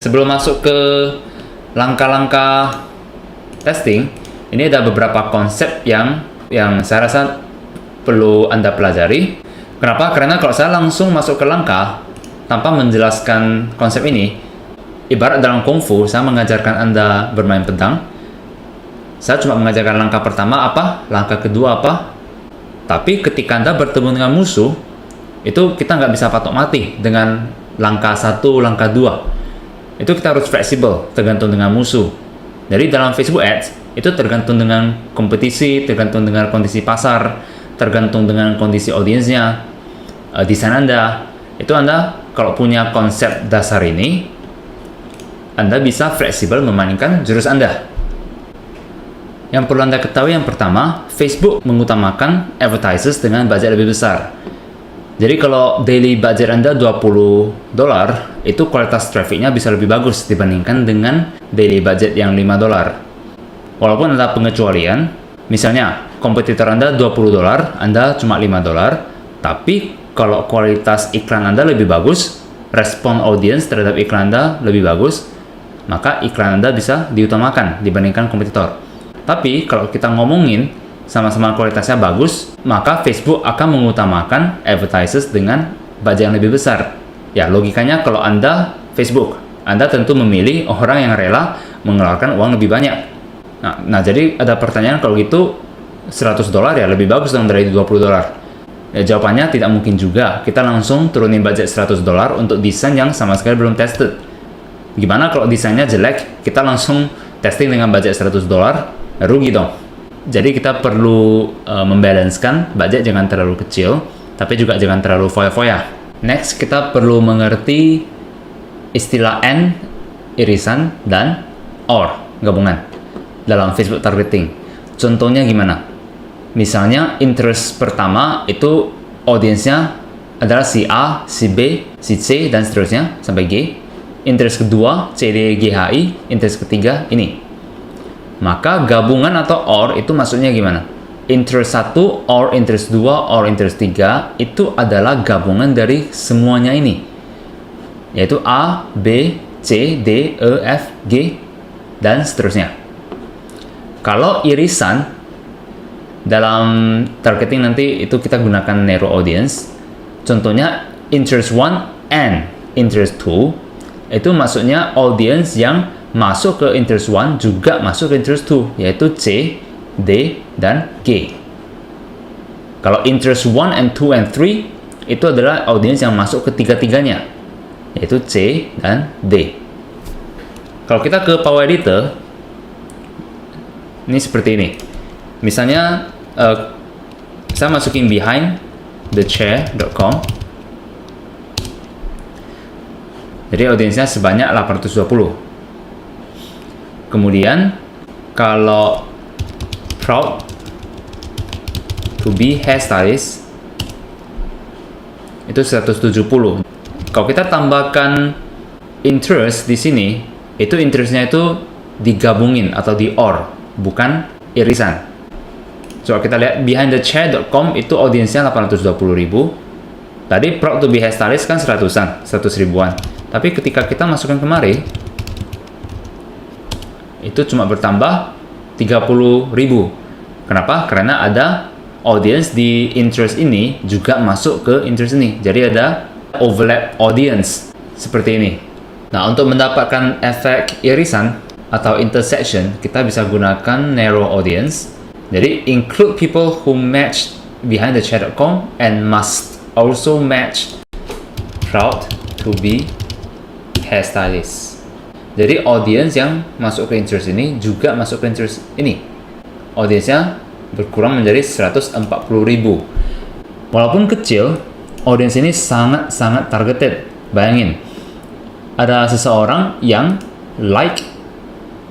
Sebelum masuk ke langkah-langkah testing, ini ada beberapa konsep yang saya rasa perlu Anda pelajari. Kenapa? Karena kalau saya langsung masuk ke langkah tanpa menjelaskan konsep ini, ibarat dalam kungfu, saya mengajarkan Anda bermain pedang. Saya cuma mengajarkan langkah pertama apa, langkah kedua apa. Tapi ketika Anda bertemu dengan musuh, itu kita nggak bisa patok mati dengan langkah 1, langkah 2. Itu kita harus fleksibel, tergantung dengan musuh. Jadi dalam Facebook Ads, itu tergantung dengan kompetisi, tergantung dengan kondisi pasar, tergantung dengan kondisi audiensnya, desain Anda. Itu Anda kalau punya konsep dasar ini, Anda bisa fleksibel memainkan jurus Anda. Yang perlu Anda ketahui yang pertama, Facebook mengutamakan advertisers dengan budget lebih besar. Jadi kalau daily budget Anda $20, itu kualitas trafficnya bisa lebih bagus dibandingkan dengan daily budget yang $5. Walaupun ada pengecualian, misalnya kompetitor Anda $20, Anda cuma $5, tapi kalau kualitas iklan Anda lebih bagus, respon audiens terhadap iklan Anda lebih bagus, maka iklan Anda bisa diutamakan dibandingkan kompetitor. Tapi kalau kita ngomongin sama-sama kualitasnya bagus, maka Facebook akan mengutamakan advertisers dengan budget yang lebih besar. Ya, logikanya kalau Anda Facebook, Anda tentu memilih orang yang rela mengeluarkan uang lebih banyak. Nah jadi ada pertanyaan, kalau gitu $100 ya lebih bagus dong dari $20. Ya, jawabannya tidak mungkin juga. Kita langsung turunin budget $100 untuk desain yang sama sekali belum tested. Gimana kalau desainnya jelek, kita langsung testing dengan budget $100, rugi dong. Jadi kita perlu membalancekan budget, jangan terlalu kecil, tapi juga jangan terlalu foya-foya. Next, kita perlu mengerti istilah and, irisan, dan or, gabungan dalam Facebook targeting. Contohnya gimana? Misalnya interest pertama itu audiensnya adalah si A, si B, si C, dan seterusnya sampai G. Interest kedua C, D, G, H, I. Interest ketiga ini. Maka gabungan atau OR itu maksudnya gimana? Interest 1, or interest 2, or interest 3 itu adalah gabungan dari semuanya ini, yaitu A, B, C, D, E, F, G, dan seterusnya. Kalau irisan dalam targeting nanti itu kita gunakan narrow audience. Contohnya interest 1 and interest 2 itu maksudnya audience yang masuk ke interest 1 juga masuk ke interest 2, yaitu C, D, dan G. Kalau interest 1 and 2 and 3 itu adalah audiens yang masuk ke tiga-tiganya, yaitu C dan D. Kalau kita ke Power Editor, ini seperti ini. Misalnya saya masukin behind thechair.com. Jadi audiensnya sebanyak 820. Kemudian kalau proud to be hairstylist itu 170. Kalau kita tambahkan interest di sini, itu interestnya itu digabungin atau di or, bukan irisan. So kita lihat behindthechair.com itu audiensnya 820.000. Tadi proud to be hairstylist kan 100 ribuan. Tapi ketika kita masukkan kemari, itu cuma bertambah 30.000. Kenapa? Karena ada audience di interest ini juga masuk ke interest ini. Jadi ada overlap audience seperti ini. Nah, untuk mendapatkan efek irisan atau intersection, kita bisa gunakan narrow audience. Jadi include people who match behindthechair.com and must also match proud to be hairstylist. Jadi audiens yang masuk ke interest ini juga masuk ke interest ini. Audiensnya berkurang menjadi 140.000. Walaupun kecil, audiens ini sangat targeted. Bayangin, ada seseorang yang like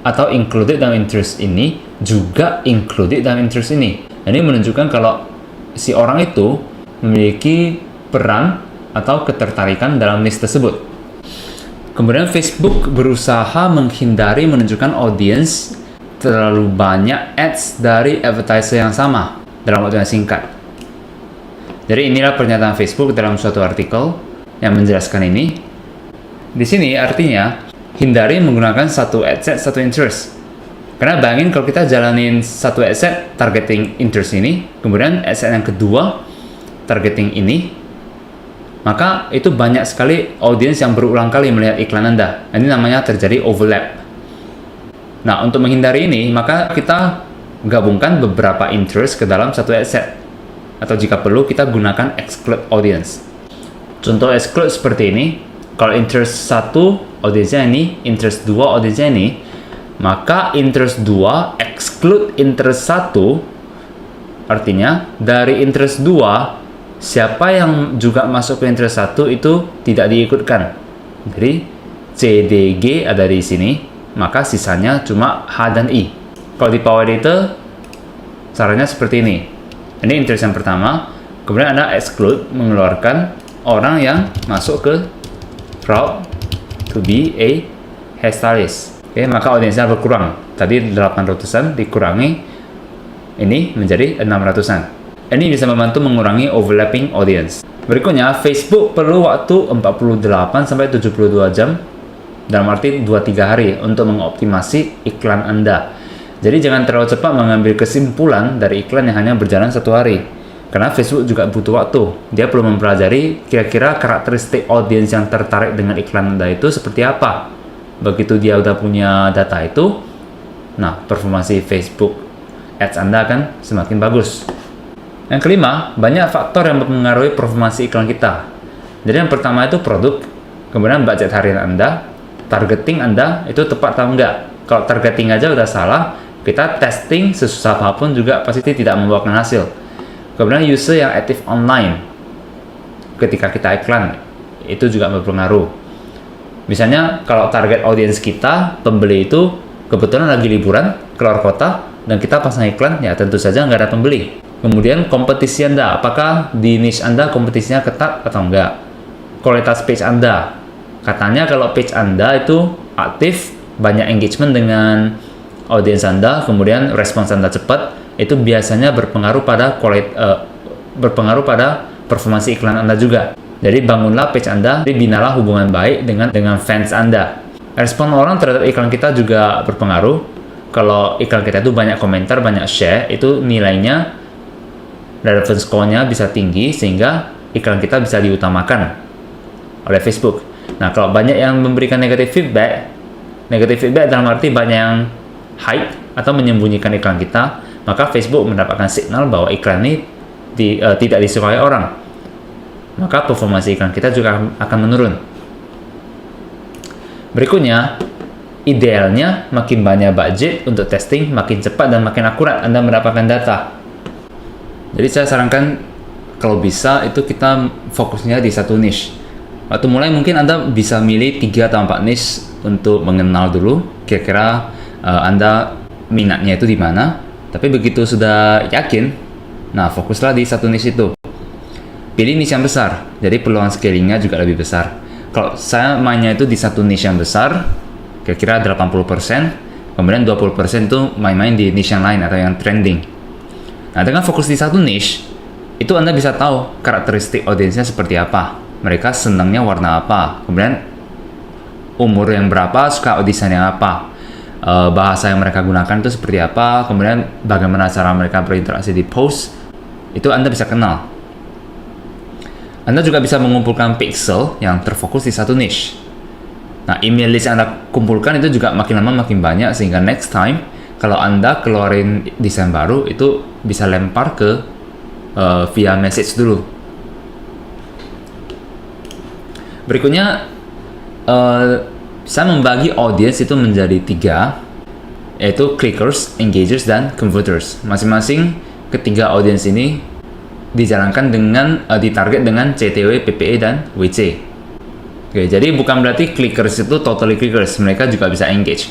atau included dalam interest ini, juga included dalam interest ini. Ini menunjukkan kalau si orang itu memiliki peran atau ketertarikan dalam list tersebut. Kemudian Facebook berusaha menghindari menunjukkan audiens terlalu banyak ads dari advertiser yang sama dalam waktu yang singkat. Jadi inilah pernyataan Facebook dalam suatu artikel yang menjelaskan ini. Di sini artinya hindari menggunakan satu ad set, satu interest. Karena bayangin kalau kita jalanin satu ad set targeting interest ini, kemudian ad set yang kedua targeting ini, maka itu banyak sekali audiens yang berulang kali melihat iklan Anda. Ini namanya terjadi overlap. Nah, untuk menghindari ini, maka kita gabungkan beberapa interest ke dalam satu ad set. Atau jika perlu, kita gunakan exclude audience. Contoh exclude seperti ini. Kalau interest 1 audiensnya ini, interest 2 audiensnya ini, maka interest 2 exclude interest 1, artinya dari interest 2 siapa yang juga masuk ke interest 1 itu tidak diikutkan. Jadi C, D, G ada di sini, maka sisanya cuma H dan I. Kalau di Power Editor caranya seperti ini. Ini interest yang pertama, kemudian ada exclude, mengeluarkan orang yang masuk ke route to be a hairstylist. Oke, maka audiensnya berkurang. Tadi 800-an dikurangi ini menjadi 600-an. Ini bisa membantu mengurangi overlapping audience. Berikutnya, Facebook perlu waktu 48 sampai 72 jam, dalam arti 2-3 hari untuk mengoptimasi iklan Anda. Jadi jangan terlalu cepat mengambil kesimpulan dari iklan yang hanya berjalan 1 hari. Karena Facebook juga butuh waktu. Dia perlu mempelajari kira-kira karakteristik audiens yang tertarik dengan iklan Anda itu seperti apa. Begitu dia udah punya data itu, nah performasi Facebook Ads Anda akan semakin bagus. Yang kelima, banyak faktor yang mempengaruhi performasi iklan kita. Jadi yang pertama itu produk, kemudian budget harian Anda, targeting Anda itu tepat atau enggak. Kalau targeting aja udah salah, kita testing sesusah apapun juga pasti tidak membuahkan hasil. Kemudian user yang aktif online ketika kita iklan itu juga berpengaruh. Misalnya kalau target audiens kita pembeli itu kebetulan lagi liburan keluar kota dan kita pasang iklan, ya tentu saja nggak ada pembeli. Kemudian kompetisi Anda, apakah di niche Anda kompetisinya ketat atau enggak? Kualitas page Anda, katanya kalau page Anda itu aktif, banyak engagement dengan audiens Anda, kemudian respons Anda cepat, itu biasanya berpengaruh pada performasi iklan Anda juga. Jadi bangunlah page Anda, binalah hubungan baik dengan fans Anda. Respon orang terhadap iklan kita juga berpengaruh. Kalau iklan kita itu banyak komentar, banyak share, itu nilainya, relevance score-nya bisa tinggi sehingga iklan kita bisa diutamakan oleh Facebook. Nah, kalau banyak yang memberikan negative feedback dalam arti banyak yang hide atau menyembunyikan iklan kita, maka Facebook mendapatkan signal bahwa iklan ini tidak disukai orang. Maka performasi iklan kita juga akan menurun. Berikutnya, idealnya makin banyak budget untuk testing, makin cepat dan makin akurat Anda mendapatkan data. Jadi saya sarankan kalau bisa itu kita fokusnya di satu niche. Waktu mulai mungkin Anda bisa milih 3 atau 4 niche untuk mengenal dulu kira-kira Anda minatnya itu di mana. Tapi begitu sudah yakin, nah fokuslah di satu niche itu. Pilih niche yang besar, jadi peluang scalingnya juga lebih besar. Kalau saya mainnya itu di satu niche yang besar, kira-kira 80%, kemudian 20% itu main-main di niche yang lain atau yang trending. Nah, dengan fokus di satu niche, itu Anda bisa tahu karakteristik audiensnya seperti apa. Mereka senangnya warna apa, kemudian umur yang berapa, suka desain yang apa, bahasa yang mereka gunakan itu seperti apa, kemudian bagaimana cara mereka berinteraksi di post, itu Anda bisa kenal. Anda juga bisa mengumpulkan pixel yang terfokus di satu niche. Nah, email list yang Anda kumpulkan itu juga makin lama makin banyak, sehingga next time kalau Anda keluarin desain baru, itu bisa lempar ke via message dulu. Berikutnya, saya membagi audience itu menjadi 3, yaitu clickers, engagers, dan converters. Masing-masing ketiga audience ini dijalankan dengan ditarget dengan CTW, PPE, dan WC. Oke, jadi bukan berarti clickers itu totally clickers, mereka juga bisa engage.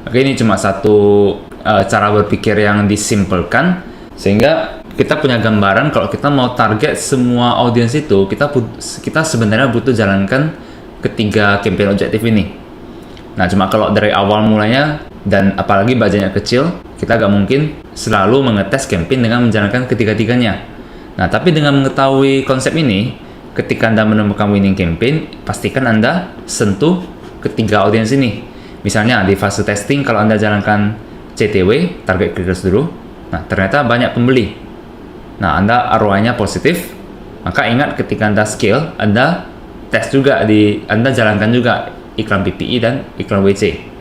Oke, ini cuma satu cara berpikir yang disimpelkan sehingga kita punya gambaran kalau kita mau target semua audiens itu, kita sebenarnya butuh jalankan ketiga campaign objektif ini. Nah, cuma kalau dari awal mulanya dan apalagi budgetnya kecil, kita gak mungkin selalu mengetes campaign dengan menjalankan ketiga-tiganya. Nah, tapi dengan mengetahui konsep ini, ketika Anda menemukan winning campaign, pastikan Anda sentuh ketiga audiens ini. Misalnya di fase testing kalau Anda jalankan CTW, target clickers dulu, nah ternyata banyak pembeli. Nah, Anda ROI-nya positif, maka ingat ketika Anda scale, Anda tes juga Anda jalankan juga iklan PPI dan iklan WC.